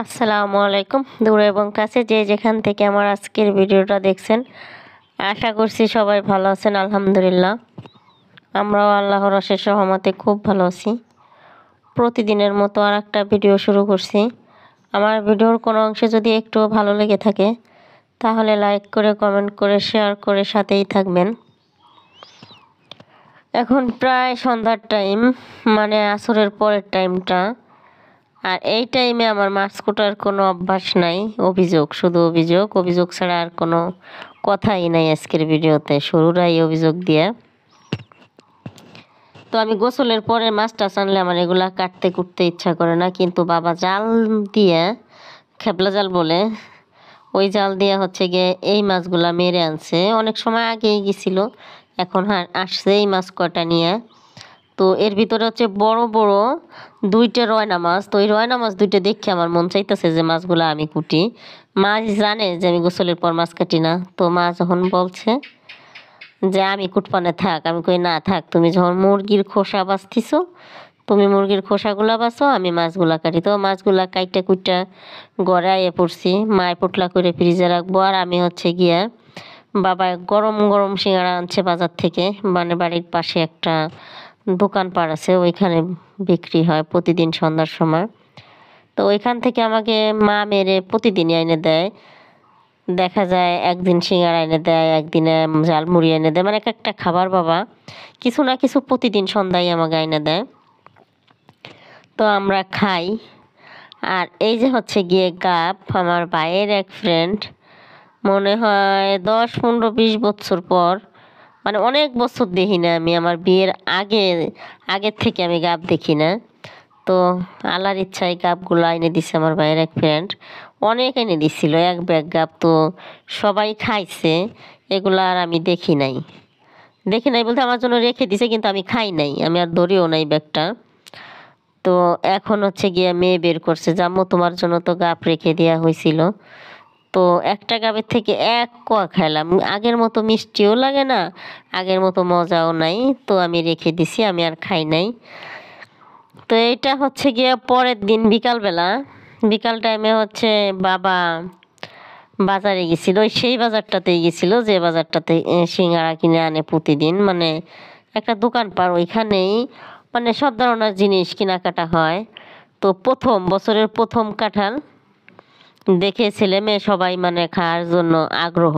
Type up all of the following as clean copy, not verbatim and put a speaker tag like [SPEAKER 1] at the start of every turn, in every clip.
[SPEAKER 1] আসসালামু আলাইকুম। দূরে এবং কাছে যে যেখান থেকে আমার আজকের ভিডিওটা দেখছেন, আশা করছি সবাই ভালো আছেন। আলহামদুলিল্লাহ, আমরাও আল্লাহর অশেষ রহমতে খুব ভালো আছি। প্রতিদিনের মতো আর একটা ভিডিও শুরু করছি। আমার ভিডিওর কোনো অংশে যদি একটু ভালো লেগে থাকে তাহলে লাইক করে, কমেন্ট করে, শেয়ার করে সাথেই থাকবেন। এখন প্রায় সন্ধ্যার টাইম, মানে আসরের পরের টাইমটা। আর এই টাইমে আমার মাছ কোটার কোনো অভ্যাস নাই। অভিযোগ, শুধু অভিযোগ, অভিযোগ ছাড়া আর কোনো কথাই নাই আজকের ভিডিওতে। শুরুটাই অভিযোগ দিয়ে। তো আমি গোসলের পরে মাছটা আনলে আমার এগুলা কাটতে কুটতে ইচ্ছা করে না, কিন্তু বাবা জাল দিয়ে, খেপলা জাল বলে, ওই জাল দিয়ে হচ্ছে গিয়ে এই মাছগুলা মেরে আনছে। অনেক সময় আগেই গেছিল, এখন আসছে এই মাছ কয়টা নিয়ে। তো এর ভিতরে হচ্ছে বড় বড় দুইটা রয়না মাছ। তো ওই রয়না মাছ দুইটা দেখে আমার মন চাইতেছে যে মাছগুলো আমি কুটি। মাছ জানে যে আমি গোসলের পর মাছ কাটি না। তো মা যখন বলছে যে আমি কুটপানে থাক, আমি কই না থাক, তুমি যখন মুরগির খোসা বাছতিছো তুমি মুরগির খোসাগুলা বাছো, আমি মাছগুলা কাটি। তো মাছগুলা কাইটা কুইটা গড়াইয়ে পড়ছি। মায় পোটলা করে ফ্রিজে রাখবো। আর আমি হচ্ছে গিয়া, বাবা গরম গরম সিঙ্গাড়া আনছে বাজার থেকে, মানে বাড়ির পাশে একটা দোকানপাট আছে, ওইখানে বিক্রি হয় প্রতিদিন সন্ধ্যার সময়। তো ওইখান থেকে আমাকে মা মেরে প্রতিদিনই এনে দেয়। দেখা যায় একদিন সিঙ্গাড়া এনে দেয়, একদিনে ঝালমুড়ি এনে দেয়, মানে এক একটা খাবার বাবা কিছু না কিছু প্রতিদিন সন্ধ্যায় আমাকে এনে দেয়। তো আমরা খাই। আর এই যে হচ্ছে গিয়ে গাব, আমার ভাইয়ের এক ফ্রেন্ড, মনে হয় 10, 15, 20 বছর পর, মানে অনেক বছর দেখি না আমি, আমার বিয়ের আগের থেকে আমি গাব দেখি না। তো আল্লাহর ইচ্ছায় গাবগুলো এনে দিছে আমার ভাইয়ের এক ফ্রেন্ড। অনেক এনে দিছিল, এক ব্যাগ গাব। তো সবাই খাইছে, এগুলো আর আমি দেখি নাই বলতে আমার জন্য রেখে দিছে, কিন্তু আমি খাই নাই, আমি আর ধরিও নাই ব্যাগটা। তো এখন হচ্ছে গিয়ে মেয়ে বের করছে, জাম্মু তোমার জন্য তো গাব রেখে দেওয়া হয়েছিল। তো একটা গাবের থেকে এক কোয়া খাইলাম। আগের মতো মিষ্টিও লাগে না, আগের মতো মজাও নাই। তো আমি রেখে দিছি, আমি আর খাই নাই। তো এটা হচ্ছে গিয়ে পরের দিন বিকাল টাইমে হচ্ছে বাবা বাজারে গেছিল, ওই সেই বাজারটাতেই গেছিল যে বাজারটাতে সিঙ্গারা কিনে আনে প্রতিদিন, মানে একটা দোকান পার ওইখানেই, মানে সব ধরনের জিনিস কেনাকাটা হয়। তো বছরের প্রথম কাঁঠাল দেখে ছেলে মেয়ে সবাই মানে খাওয়ার জন্য আগ্রহ।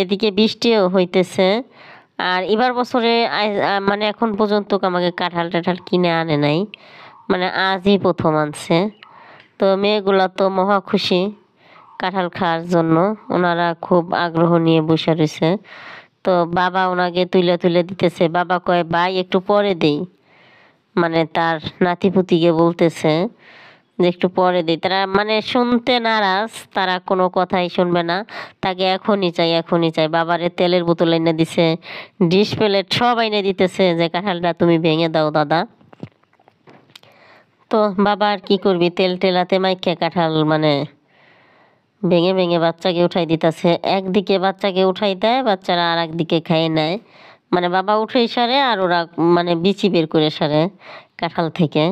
[SPEAKER 1] এদিকে বৃষ্টিও হইতেছে। আর এবার বছরে মানে এখন পর্যন্ত আমাকে কাঁঠাল টাঠাল কিনে আনে নাই, মানে আজই প্রথম আনছে। তো মেয়েগুলা তো মহা খুশি কাঁঠাল খাওয়ার জন্য, ওনারা খুব আগ্রহ নিয়ে বসে রয়েছে। তো বাবা ওনাকে তুলে তুলে দিতেছে। বাবা কয় ভাই একটু পরে দেই, মানে তার নাতিপুতিকে বলতেছে যে একটু পরে দিই। তারা মানে শুনতে নারাজ, তারা কোনো কথাই শুনবে না, তাকে এখনই চাই। বাবারে তেলের বোতল এনে দিছে, ডিশ প্লেট সব এনে দিতেছে যে কাঁঠালটা তুমি ভেঙে দাও দাদা। তো বাবা আর কি করবি, তেল টেলাতে মাইকে কাঁঠাল মানে ভেঙে ভেঙে বাচ্চাকে উঠাই দিতেছে। একদিকে বাচ্চাকে উঠাই দেয়, বাচ্চারা আর একদিকে খাইয়ে নেয়। মানে বাবা উঠেই সারে আর ওরা মানে বিচি বের করে সারে কাঁঠাল থেকে।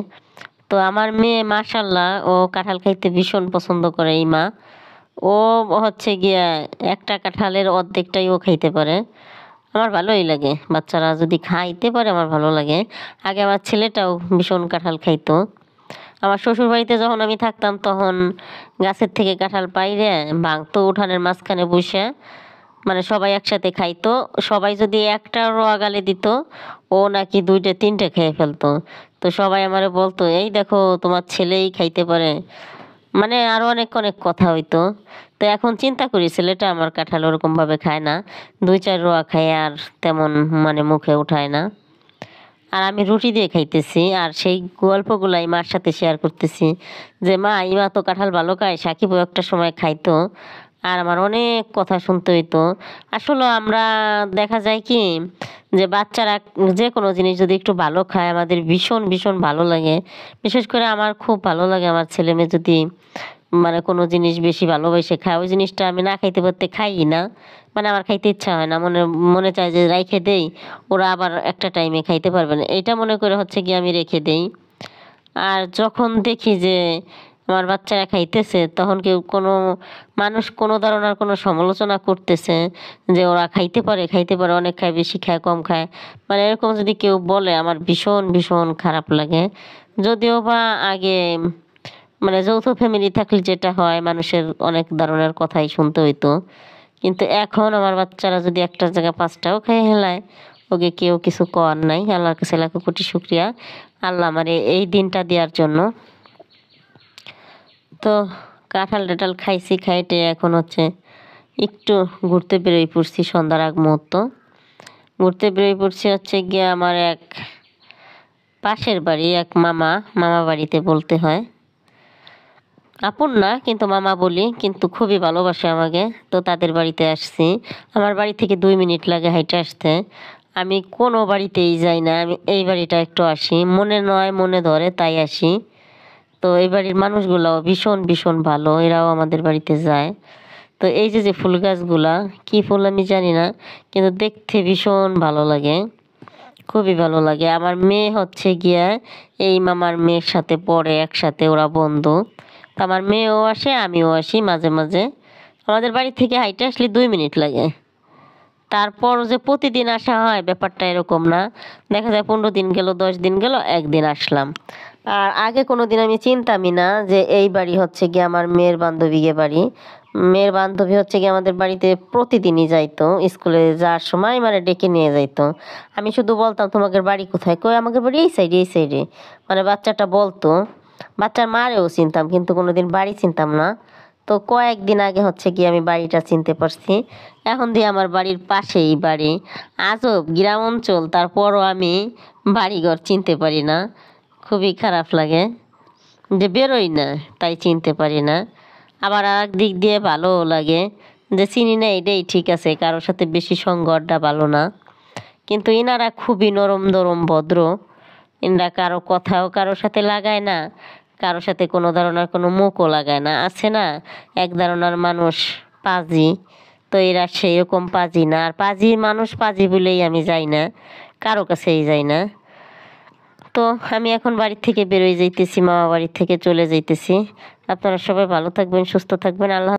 [SPEAKER 1] তো আমার মেয়ে মাশাল্লাহ, ও কাঁঠাল খাইতে ভীষণ পছন্দ করে। এই মা, ও হচ্ছে গিয়া একটা কাঁঠালের অর্ধেকটাই ও খাইতে পারে। আমার ভালোই লাগে, বাচ্চারা যদি খাইতে পারে আমার ভালো লাগে। আগে আমার ছেলেটাও ভীষণ কাঁঠাল খাইতো। আমার শ্বশুর বাড়িতে যখন আমি থাকতাম তখন গাছের থেকে কাঁঠাল পাইরে ভাঙতো উঠানের মাঝখানে বসে, মানে সবাই একসাথে খাইতো। সবাই যদি একটা রোয়া গালে দিত, ও নাকি 2টা 3টে খেয়ে ফেলতো। তো সবাই আমারে বলতো এই দেখো তোমার ছেলেই খাইতে পারে, মানে আরো অনেক অনেক কথা হইতো। তো এখন চিন্তা করি ছেলেটা আমার কাঁঠাল ওরকম ভাবে খায় না, 2-4 রোয়া খায় আর তেমন মানে মুখে উঠায় না। আর আমি রুটি দিয়ে খাইতেছি, আর সেই গল্পগুলাই মার সাথে শেয়ার করতেছি যে মা ইমা তো কাঁঠাল ভালো খায়, সাকিবও একটা সময় খাইতো। আর আমার অনেক কথা শুনতে হইতো। আসলে আমরা দেখা যায় কি যে বাচ্চারা যে কোনো জিনিস যদি একটু ভালো খায় আমাদের ভীষণ ভীষণ ভালো লাগে। বিশেষ করে আমার খুব ভালো লাগে আমার ছেলে মেয়ে যদি মানে কোনো জিনিস বেশি ভালোবেসে খায়, ওই জিনিসটা আমি না খাইতে পারতে খাই না, মানে আমার খাইতে ইচ্ছা হয় না, মনে মনে চায় যে রাইখে দেই, ওরা আবার একটা টাইমে খাইতে পারবে না, এটা মনে করে হচ্ছে কি আমি রেখে দেই। আর যখন দেখি যে আমার বাচ্চারা খাইতেছে, তখন কেউ কোনো মানুষ কোনো ধরনের কোনো সমালোচনা করতেছে যে ওরা খাইতে পারে, অনেক খায়, বেশি খায়, কম খায়, মানে এরকম যদি কেউ বলে আমার ভীষণ ভীষণ খারাপ লাগে। যদিও বা আগে মানে যৌথ ফ্যামিলি থাকলে যেটা হয়, মানুষের অনেক ধরনের কথাই শুনতে হইতো, কিন্তু এখন আমার বাচ্চারা যদি একটা জায়গা পাঁচটাও খেয়ে হেলায়, ওকে কেউ কিছু করার নাই। আল্লাহর কাছে লাখো কোটি শুক্রিয়া, আল্লাহ আমার এই দিনটা দেওয়ার জন্য। তো কাঁঠাল টাঠাল খাইছি, খাইটে এখন হচ্ছে একটু ঘুরতে বেরোই পড়ছি, সন্ধ্যার আগ মুহূর্ত ঘুরতে বেরোই পড়ছি হচ্ছে গিয়ে আমার এক পাশের বাড়ি, এক মামা বাড়িতে বলতে হয়, আপন না কিন্তু মামা বলি, কিন্তু খুবই ভালোবাসে আমাকে। তো তাদের বাড়িতে আসছি, আমার বাড়ি থেকে 2 মিনিট লাগে হাইটে আসতে। আমি কোনো বাড়িতেই যাই না, আমি এই বাড়িটা একটু আসি, মনে নয় মনে ধরে তাই আসি। তো এই বাড়ির মানুষগুলাও ভীষণ ভীষণ ভালো, এরাও আমাদের বাড়িতে যায়। তো এই যে যে ফুল গাছগুলা, কী ফুল আমি জানি না, কিন্তু দেখতে ভীষণ ভালো লাগে, খুবই ভালো লাগে। আমার মেয়ে হচ্ছে গিয়া এই মামার মেয়ের সাথে পড়ে একসাথে, ওরা বন্ধু। তো আমার মেয়েও আসে, আমিও আসি মাঝে মাঝে। আমাদের বাড়ি থেকে হাইটে আসলে 2 মিনিট লাগে। তারপর যে প্রতিদিন আসা হয় ব্যাপারটা এরকম না, দেখা যায় 15 দিন গেল, 10 দিন গেল, একদিন আসলাম। আর আগে কোনো দিন আমি চিনতামই না যে এই বাড়ি হচ্ছে গিয়ে আমার মেয়ের বান্ধবীকে বাড়ি। মেয়ের বান্ধবী হচ্ছে গিয়ে আমাদের বাড়িতে প্রতিদিনই যাইতো, স্কুলে যাওয়ার সময় মানে ডেকে নিয়ে যাইতো। আমি শুধু বলতাম তোমাদের বাড়ি কোথায়, কই আমাদের বাড়ি এই সাইডে এই সাইডে, মানে বাচ্চাটা বলতো। বাচ্চার মারেও চিনতাম কিন্তু কোনোদিন বাড়ি চিনতাম না। তো কয়েকদিন আগে হচ্ছে গিয়ে আমি বাড়িটা চিনতে পারছি। এখন দিয়ে আমার বাড়ির পাশেই বাড়ি, আজব গ্রাম অঞ্চল, তারপরও আমি বাড়িঘর চিনতে পারি না, খুবই খারাপ লাগে যে বেরোই না তাই চিনতে পারি না। আবার আর এক দিক দিয়ে ভালোও লাগে যে চিনি না, এটাই ঠিক আছে, কারোর সাথে বেশি সঙ্গ আড্ডা ভালো না। কিন্তু এনারা খুবই নরম নরম ভদ্র, এনারা কারো কথাও কারোর সাথে লাগায় না, কারোর সাথে কোনো ধরনের কোনো মুখও লাগায় না। আছে না এক ধরনের মানুষ পাজি, তো এরা সেই রকম পাজি না। আর পাজি মানুষ পাজি বলেই আমি যাই না, কারো কাছেই যাই না। তো আমি এখন বাড়ি থেকে বেরোয় যাইতেছি, মামা বাড়ি থেকে চলে যাইতেছি। আপনারা সবাই ভালো থাকবেন, সুস্থ থাকবেন, আল্লাহ।